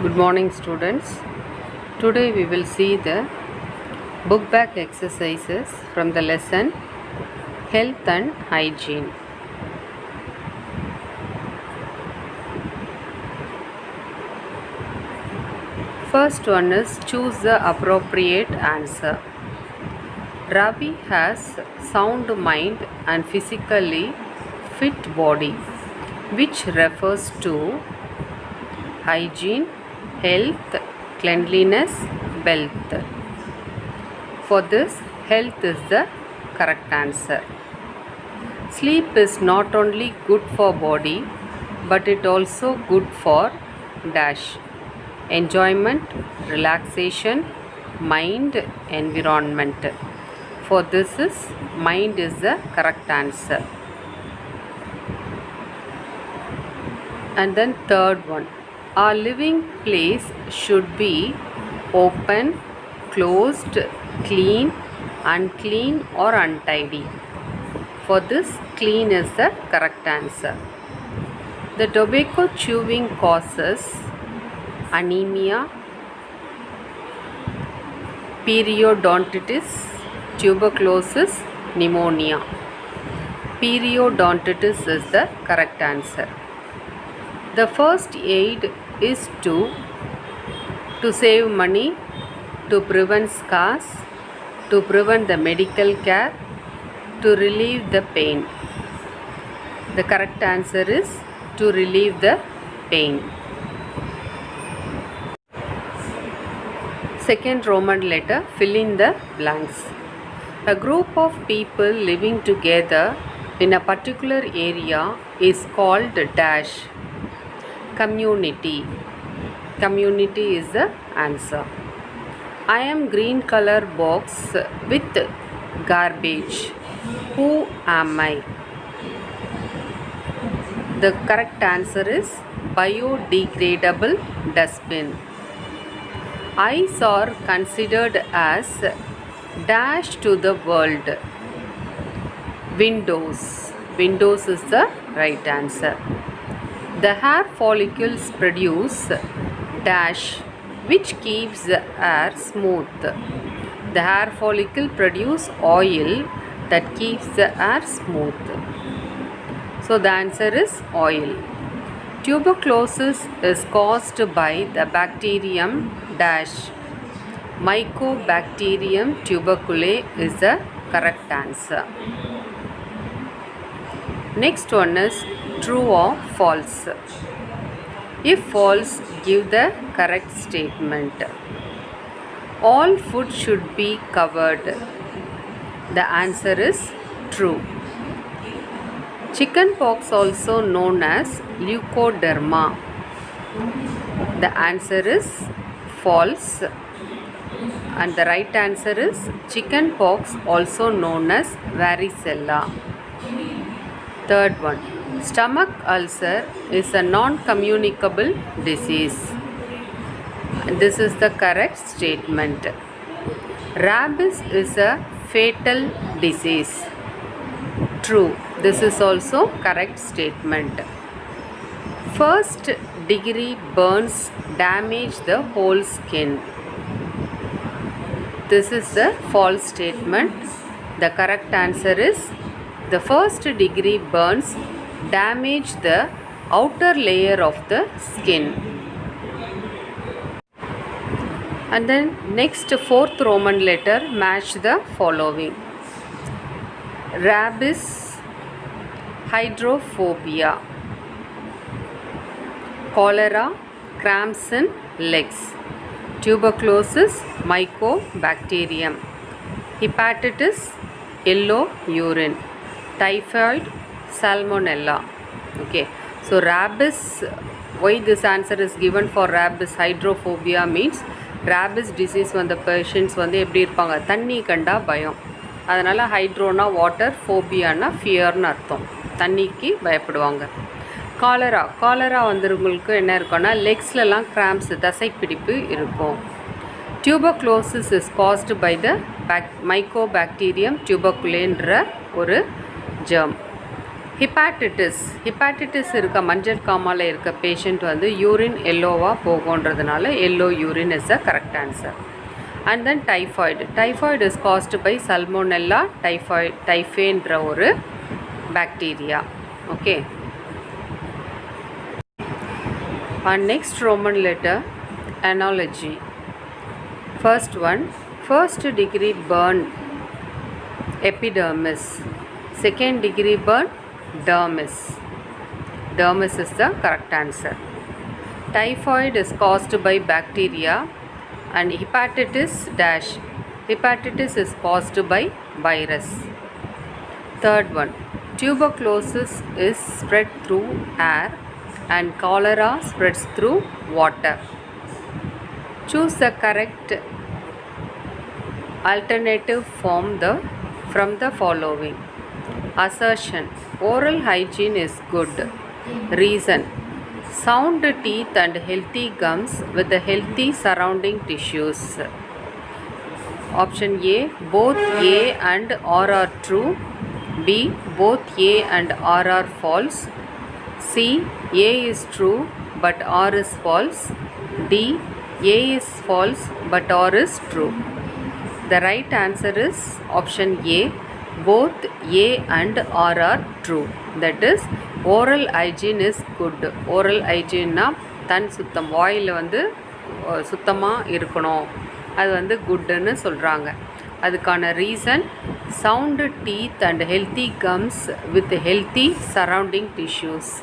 Good morning, students. Today we will see the book back exercises from the lesson Health and Hygiene. First one is choose the appropriate answer. Ravi has sound mind and physically fit body, which refers to hygiene, health, cleanliness, wealth. For this, health is the correct answer. Sleep is not only good for body, but it also good for dash enjoyment, relaxation, mind, environment. For this is mind is the correct answer. And then third one, our living place should be open, closed, clean, unclean or untidy. For this, clean is the correct answer. The tobacco chewing causes anemia, periodontitis, tuberculosis, pneumonia. Periodontitis is the correct answer. The first aid is to save money, to prevent scars, to prevent the medical care, to relieve the pain. The correct answer is to relieve the pain. Second Roman letter, fill in the blanks. A group of people living together in a particular area is called dash. Community. Community is the answer. I am green color box with garbage. Who am I? The correct answer is biodegradable dustbin. Eyes are considered as dash to the world. Windows. Windows is the right answer. The hair follicles produce dash which keeps the hair smooth. The hair follicle produce oil that keeps the hair smooth. So the answer is oil. Tuberculosis is caused by the bacterium dash. Mycobacterium tuberculosis is the correct answer. Next one is true or false. If false, give the correct statement. All food should be covered. The answer is true. Chicken pox also known as leukoderma. The answer is false. And the right answer is chicken pox also known as varicella. Third one, stomach ulcer is a non-communicable disease. This is the correct statement. Rabies is a fatal disease. True. This is also correct statement. First degree burns damage the whole skin. This is the false statement. The correct answer is the first degree burns damage the outer layer of the skin. And then next fourth Roman letter, match the following. Rabies, hydrophobia, cholera, cramps in legs, tuberculosis, mycobacterium, hepatitis, yellow urine, typhoid, salmonella. Okay, so rabies, why this answer is given for rabies? Hydrophobia means rabies disease வந்த patients எப்படி இருப்பாங்க, தண்ணி கண்டா பயம். அதனால் ஹைட்ரோனா water, ஃபோபியானா ஃபியர்னு அர்த்தம், தண்ணிக்கு பயப்படுவாங்க. காலரா வந்துருவங்களுக்கு என்ன இருக்கும்னா லெக்ஸ்லலாம் கிராம்ப்ஸ், தசைப்பிடிப்பு இருக்கும். Tuberculosis is caused by the mycobacterium டியூபர்குலேன்ற ஒரு ஜெர்ம். ஹிப்பாட்டிட்டிஸ் இருக்க மஞ்சள் காமால இருக்க பேஷண்ட் வந்து யூரின் எல்லோவாக போகுன்றதுனால yellow urine is the correct answer. And then typhoid is caused by salmonella டைஃபேன்ற ஒரு bacteria. Okay. And next Roman letter, analogy. First one, first degree burn, epidermis. Second degree burn, dermis. Dermis is the correct answer. Typhoid is caused by bacteria and hepatitis is caused by virus. Third one, tuberculosis is spread through air and cholera spreads through water. Choose the correct alternative from the following. Assertion, oral hygiene is good. Reason, sound teeth and healthy gums with the healthy surrounding tissues. Option A, both A and R are true. B, both A and R are false. C, A is true but R is false. D, A is false but R is true. The right answer is option A, both A and R are true. That is, oral hygiene is good. Oral hygiene na தன் சுத்தம், வாயில் வந்து சுத்தமாக இருக்கணும், அது வந்து குட்டுன்னு சொல்கிறாங்க. அதுக்கான reason, sound teeth and healthy gums with healthy surrounding tissues.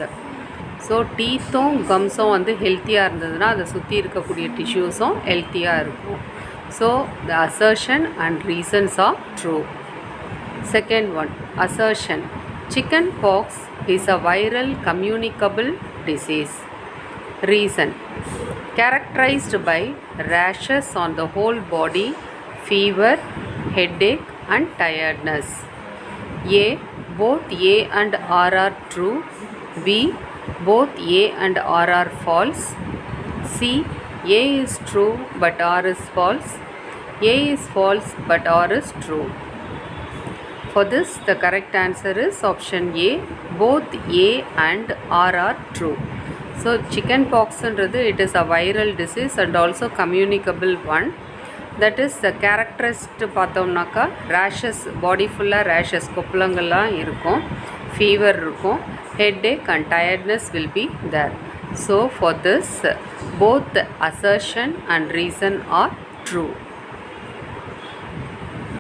So டீத்தும் கம்ஸும் வந்து ஹெல்த்தியாக இருந்ததுன்னா அதை சுற்றி இருக்கக்கூடிய டிஷ்யூஸும் ஹெல்த்தியாக இருக்கும். So the assertion and reasons are true. Second one, assertion, chicken pox is a viral communicable disease. Reason, characterized by rashes on the whole body, fever, headache and tiredness. A, both A and R are true. B, both A and R are false. C, A is true but R is false. A is false but R is true. For this, the correct answer is option A, both A and R are true. So chicken pox என்றது it is a viral disease and also communicable one. That is, the characteristic பார்த்தோம்னாக்கா rashes, body ஃபுல்லாக rashes, கொப்பளங்கள்லாம் இருக்கும், fever இருக்கும், headache and tiredness will be there. So for this, both assertion and reason are true.